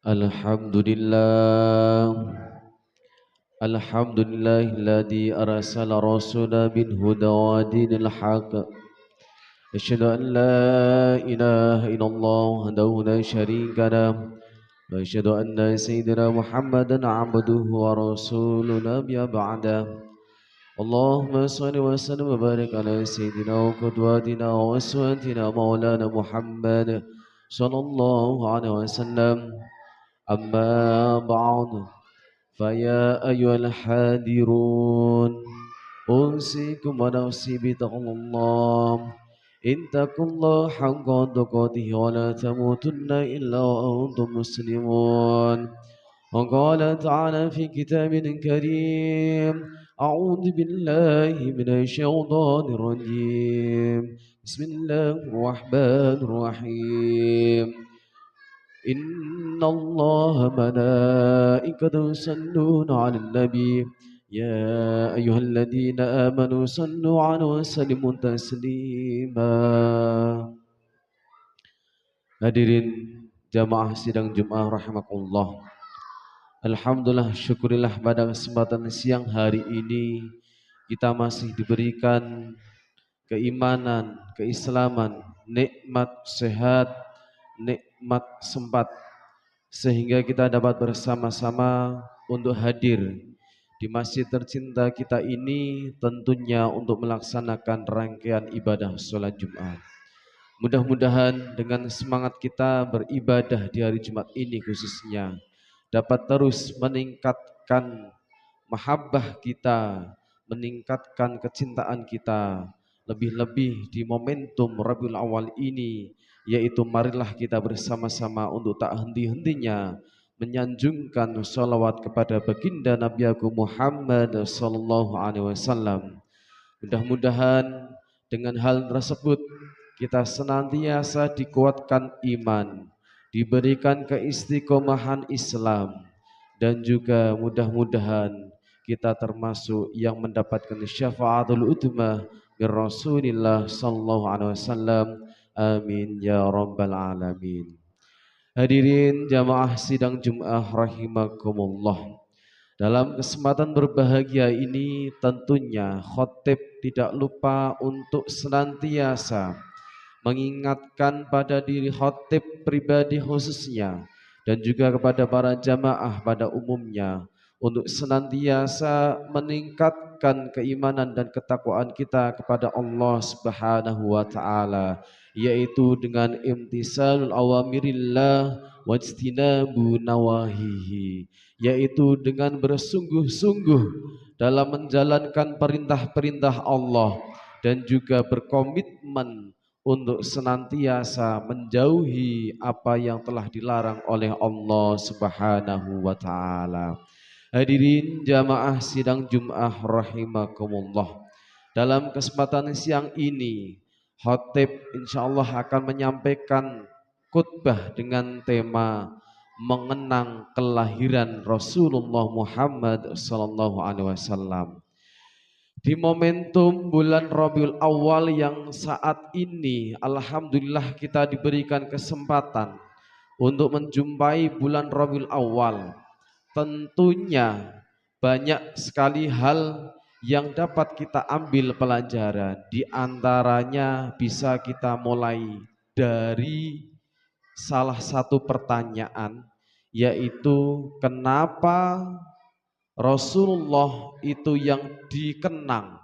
Alhamdulillah Alhamdulillahilladzi arsala rasulahu bil huda wa dinil haqq. Asyhadu an la ilaha illallah wahdahu la syarika lah wa asyhadu anna sayyidina Muhammadan abduhu wa rasuluhu nabiyya ba'da. Allahumma shalli wa sallim wa barik ala sayyidina wa qudwatina wa uswatina maulana Muhammad sallallahu alaihi wasallam. Amma ba'du. فيا أيها الحاذرون أوصيكم ونفسي بتقوى الله اتقوا الله حق تقاته ولا تموتن إلا وأنتم مسلمون. وقال تعالى في كتاب كريم أعوذ بالله من الشيطان الرجيم بسم الله الرحمن الرحيم إن الله ملائكته يصلون على النبي يا أيها الذين آمنوا صلوا عليه وسلموا تسليما. Hadirin jamaah sidang Jumat rahimakumullah. Alhamdulillah, syukurillah pada kesempatan siang hari ini kita masih diberikan keimanan, keislaman, nikmat sehat, nikmat sempat, sehingga kita dapat bersama-sama untuk hadir di masjid tercinta kita ini, tentunya untuk melaksanakan rangkaian ibadah sholat Jumat. Mudah-mudahan dengan semangat kita beribadah di hari Jumat ini khususnya dapat terus meningkatkan mahabbah kita, meningkatkan kecintaan kita, lebih-lebih di momentum Rabiul Awal ini, yaitu marilah kita bersama-sama untuk tak henti-hentinya menyanjungkan sholawat kepada baginda Nabi Agung Muhammad sallallahu alaihi wasallam. Mudah-mudahan dengan hal tersebut kita senantiasa dikuatkan iman, diberikan keistiqomahan Islam, dan juga mudah-mudahan kita termasuk yang mendapatkan syafaatul utmah min Rasulillah sallallahu alaihi wasallam. Amin ya rabbal alamin. Hadirin jamaah sidang Jumat rahimakumullah. Dalam kesempatan berbahagia ini tentunya khotib tidak lupa untuk senantiasa mengingatkan pada diri khotib pribadi khususnya dan juga kepada para jamaah pada umumnya untuk senantiasa meningkatkan keimanan dan ketakwaan kita kepada Allah Subhanahu wa taala, yaitu dengan imtisalul awamirillah wajtinabu nawahihi, yaitu dengan bersungguh-sungguh dalam menjalankan perintah-perintah Allah dan juga berkomitmen untuk senantiasa menjauhi apa yang telah dilarang oleh Allah Subhanahu wa taala. Hadirin jamaah sidang Jumat rahimakumullah. Dalam kesempatan siang ini, khatib insyaallah akan menyampaikan khutbah dengan tema mengenang kelahiran Rasulullah Muhammad sallallahu alaihi wasallam. Di momentum bulan Rabiul Awal yang saat ini alhamdulillah kita diberikan kesempatan untuk menjumpai bulan Rabiul Awal. Tentunya banyak sekali hal yang dapat kita ambil pelajaran. Di antaranya bisa kita mulai dari salah satu pertanyaan, yaitu kenapa Rasulullah itu yang dikenang,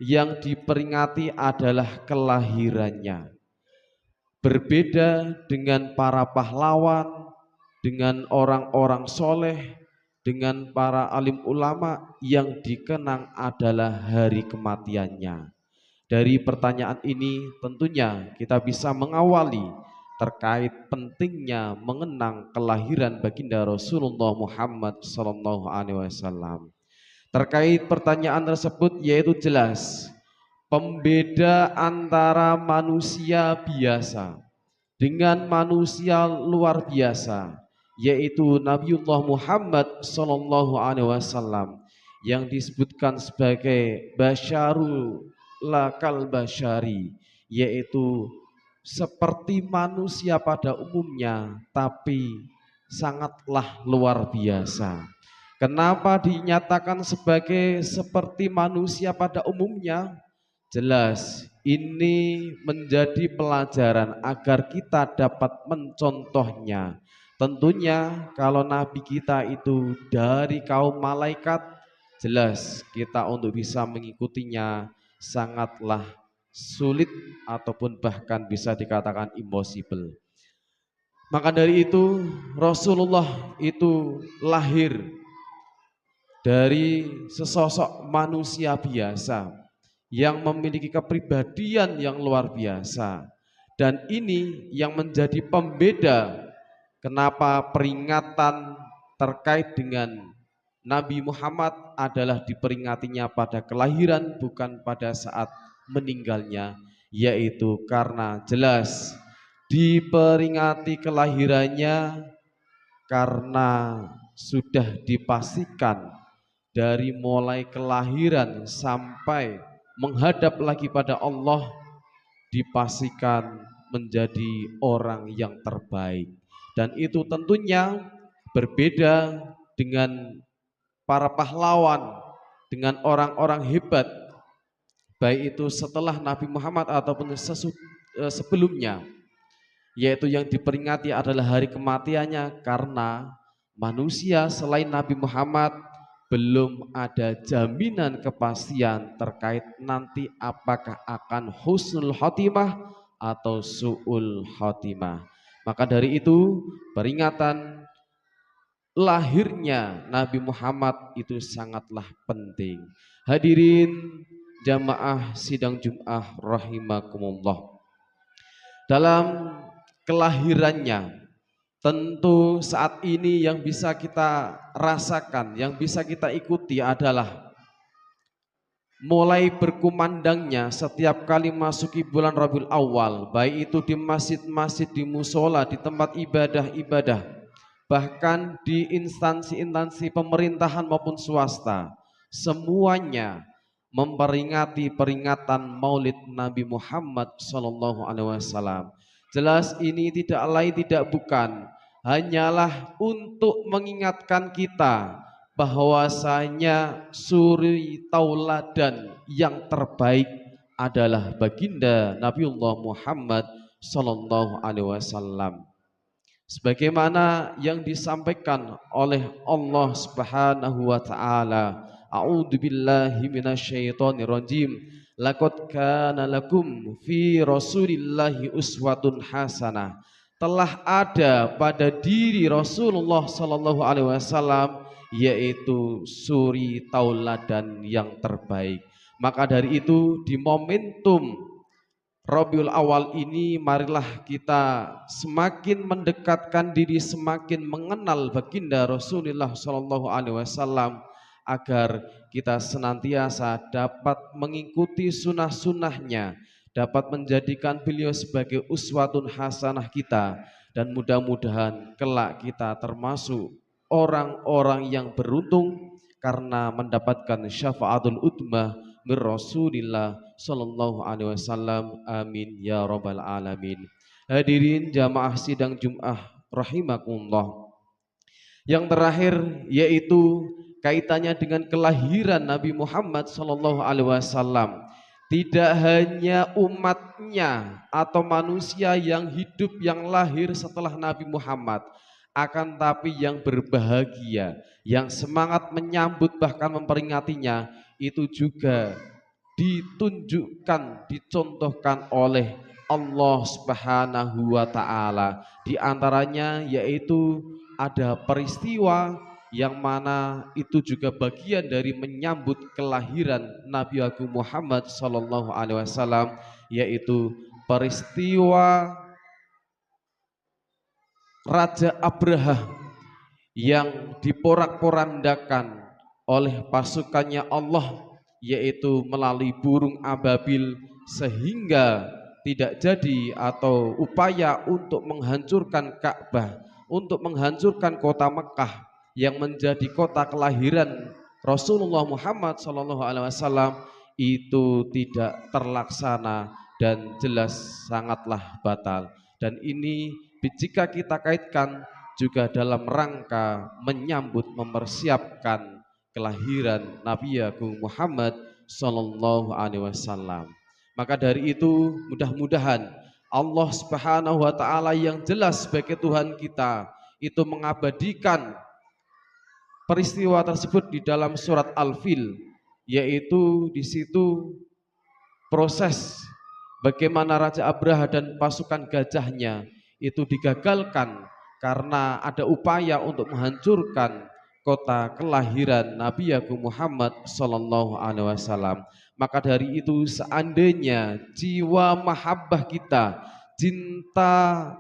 yang diperingati adalah kelahirannya. Berbeda dengan para pahlawan, dengan orang-orang soleh, dengan para alim ulama, yang dikenang adalah hari kematiannya. Dari pertanyaan ini tentunya kita bisa mengawali terkait pentingnya mengenang kelahiran baginda Rasulullah Muhammad sallallahu alaihi wasallam. Terkait pertanyaan tersebut, yaitu jelas pembeda antara manusia biasa dengan manusia luar biasa, yaitu Nabiullah Muhammad sallallahu alaihi wasallam yang disebutkan sebagai basyarul lakal basyari, yaitu seperti manusia pada umumnya tapi sangatlah luar biasa. Kenapa dinyatakan sebagai seperti manusia pada umumnya? Jelas ini menjadi pelajaran agar kita dapat mencontohnya. Tentunya kalau nabi kita itu dari kaum malaikat, jelas kita untuk bisa mengikutinya sangatlah sulit ataupun bahkan bisa dikatakan impossible. Maka dari itu Rasulullah itu lahir dari sesosok manusia biasa yang memiliki kepribadian yang luar biasa, dan ini yang menjadi pembeda kenapa peringatan terkait dengan Nabi Muhammad adalah diperingatinya pada kelahiran bukan pada saat meninggalnya, yaitu karena jelas diperingati kelahirannya karena sudah dipastikan dari mulai kelahiran sampai menghadap lagi pada Allah dipastikan menjadi orang yang terbaik, dan itu tentunya berbeda dengan para pahlawan, dengan orang-orang hebat baik itu setelah Nabi Muhammad ataupun sebelumnya, yaitu yang diperingati adalah hari kematiannya karena manusia selain Nabi Muhammad belum ada jaminan kepastian terkait nanti apakah akan husnul khotimah atau su'ul khotimah. Maka dari itu peringatan lahirnya Nabi Muhammad itu sangatlah penting. Hadirin jamaah sidang Jum'ah rahimakumullah. Dalam kelahirannya, tentu saat ini yang bisa kita rasakan, yang bisa kita ikuti adalah mulai berkumandangnya setiap kali masuki bulan Rabiul Awal, baik itu di masjid-masjid, di musola, di tempat ibadah-ibadah, bahkan di instansi-instansi pemerintahan maupun swasta, semuanya memperingati peringatan Maulid Nabi Muhammad SAW. Jelas ini tidak lain tidak bukan hanyalah untuk mengingatkan kita bahwasanya suri tauladan yang terbaik adalah baginda Nabiullah Muhammad SAW. Sebagaimana yang disampaikan oleh Allah Subhanahu wa taala, a'udzubillahi minasyaitonirrajim, laqad kana lakum fi rasulillahi uswatun hasanah. Telah ada pada diri Rasulullah sallallahu alaihi wasallam yaitu suri tauladan yang terbaik. Maka dari itu di momentum Rabiul Awal ini marilah kita semakin mendekatkan diri, semakin mengenal baginda Rasulullah SAW agar kita senantiasa dapat mengikuti sunnah-sunnahnya, dapat menjadikan beliau sebagai uswatun hasanah kita, dan mudah-mudahan kelak kita termasuk orang-orang yang beruntung karena mendapatkan syafaatul utmah min Rasulillah sallallahu alaihi wasallam. Amin ya rabbal alamin. Hadirin jamaah sidang Jum'ah rahimakumullah. Yang terakhir yaitu kaitannya dengan kelahiran Nabi Muhammad sallallahu alaihi wasallam. Tidak hanya umatnya atau manusia yang hidup yang lahir setelah Nabi Muhammad, akan tapi yang berbahagia, yang semangat menyambut bahkan memperingatinya, itu juga ditunjukkan, dicontohkan oleh Allah Subhanahu wa taala. Di antaranya yaitu ada peristiwa yang mana itu juga bagian dari menyambut kelahiran Nabi Agung Muhammad sallallahu alaihi wasallam, yaitu peristiwa Raja Abraha yang diporak-porandakan oleh pasukannya Allah, yaitu melalui burung ababil, sehingga tidak jadi atau upaya untuk menghancurkan Ka'bah, untuk menghancurkan kota Mekah yang menjadi kota kelahiran Rasulullah Muhammad SAW itu tidak terlaksana dan jelas sangatlah batal. Dan ini jika kita kaitkan juga dalam rangka menyambut mempersiapkan kelahiran Nabi Agung Muhammad Sallallahu Alaihi Wasallam. Maka dari itu mudah-mudahan Allah Subhanahu wa taala yang jelas sebagai Tuhan kita itu mengabadikan peristiwa tersebut di dalam surat Al-Fil, yaitu di situ proses bagaimana Raja Abraha dan pasukan gajahnya itu digagalkan karena ada upaya untuk menghancurkan kota kelahiran Nabi Agung Muhammad Sallallahu Alaihi Wasallam. Maka dari itu seandainya jiwa mahabbah kita, cinta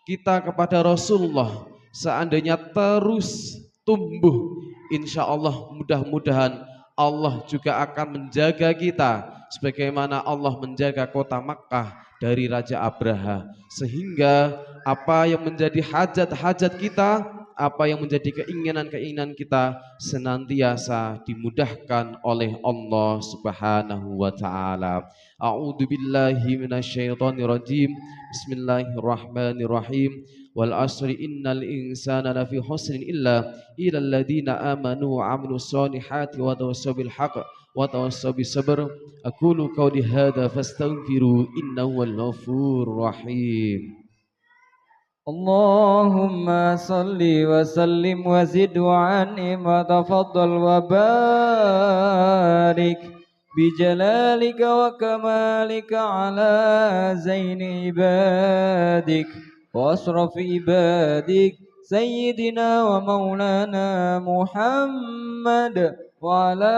kita kepada Rasulullah seandainya terus tumbuh, insya Allah mudah-mudahan Allah juga akan menjaga kita sebagaimana Allah menjaga kota Makkah dari Raja Abraha, sehingga apa yang menjadi hajat-hajat kita, apa yang menjadi keinginan-keinginan kita senantiasa dimudahkan oleh Allah Subhanahu wa taala. A'udzu billahi minasyaitonir rajim. Bismillahirrahmanirrahim. Wal asri innal insana lafi husnin illa alladziina amanu wa 'amilus solihati wa tawassaw bil haqq wa tawassaw bis sabr. Aqulu qawli hadza fastaghfiru innahu wal ghafurur rahim. اللهم صل وسلم وزد وعنهم وتفضل وبارك بجلالك وكمالك على زين عبادك وأشرف عبادك سيدنا ومولانا محمد وعلى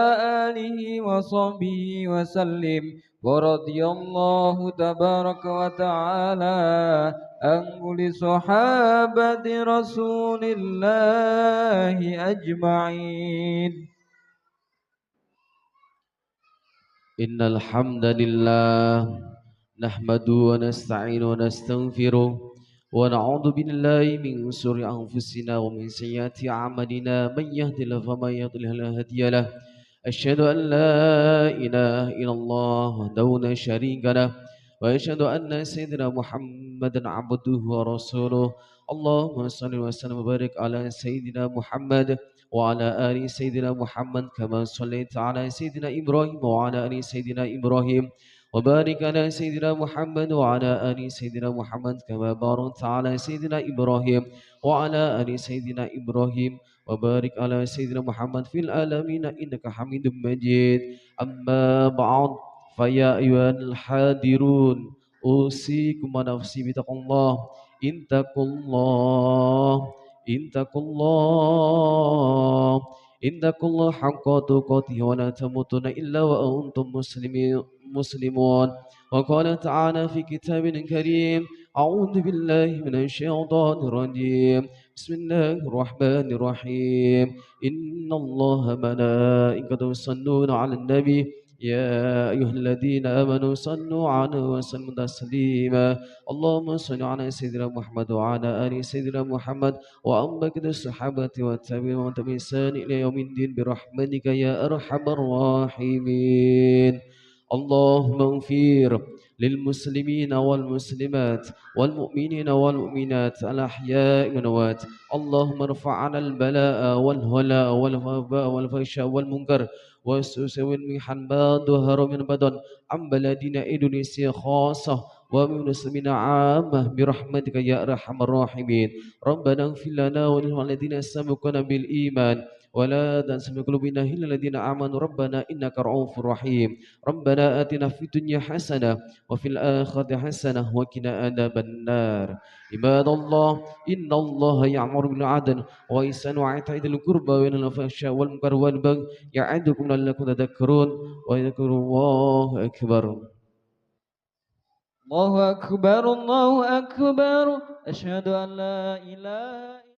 آله وصحبه وسلم. ورضي الله تبارك وتعالى عن كل صحابة رسول الله أجمعين. إن الحمد لله نحمده ونستعينه ونستغفره ونعوذ بالله من شرور أنفسنا ومن سيئات أعمالنا. من يهد الله فما يضلل لا هادي له. أشهد أن لا إله إلا الله وحده لا شريك له وأشهد أن سيدنا محمدا عبده ورسوله. اللهم صل وسلم وبارك على سيدنا محمد وعلى آل سيدنا محمد كما صليت على سيدنا إبراهيم وعلى آل سيدنا إبراهيم وبارك على سيدنا محمد وعلى آل سيدنا محمد كما باركت على سيدنا إبراهيم وعلى آل سيدنا إبراهيم وبارك على سيدنا محمد في العالمين إنك حميد مجيد. أما بعد فيا أيها الحاضرون أوصيكم ونفسي بتقوى الله. اتقوا الله اتقوا الله اتقوا الله حق تقاته ولا تموتن إلا وأنتم مسلمون. وقال تعالى في كتاب كريم أعوذ بالله من الشيطان الرجيم. بسم الله الرحمن الرحيم. إن الله ملائكته يصلون على النبي يا أيها الذين آمنوا صلوا عليه وسلموا تسليما. اللهم صل على سيدنا محمد وعلى آل سيدنا محمد وأنبك الصحابة والتابعين وتبسان إلى يوم الدين برحمتك يا أرحم الراحمين. اللهم اغفر للمسلمين والمسلمات والمؤمنين والمؤمنات الأحياء والأموات. اللهم ارفع عنا البلاء والهلاء والوباء والفحشاء والمنكر والسوء والمحن ما ظهر من بدن عن بلدنا إندونيسيا خاصة ومسلمين عامة برحمتك يا أرحم الراحمين. ربنا اغفر لنا وللذين سبقونا بالإيمان ولا تنسى قلوبنا إلا الذين آمنوا ربنا إنك رؤوف رحيم. ربنا آتنا في الدنيا حسنة وفي الآخرة حسنة وقنا عذاب النار. عباد الله إن الله يأمر بالعدل وإحسان وإيتاء ذي القربى وينهى عن الفحشاء والمنكر والبغي يعظكم لعلكم تذكرون. ويذكر الله أكبر. الله أكبر الله أكبر. أشهد أن لا إله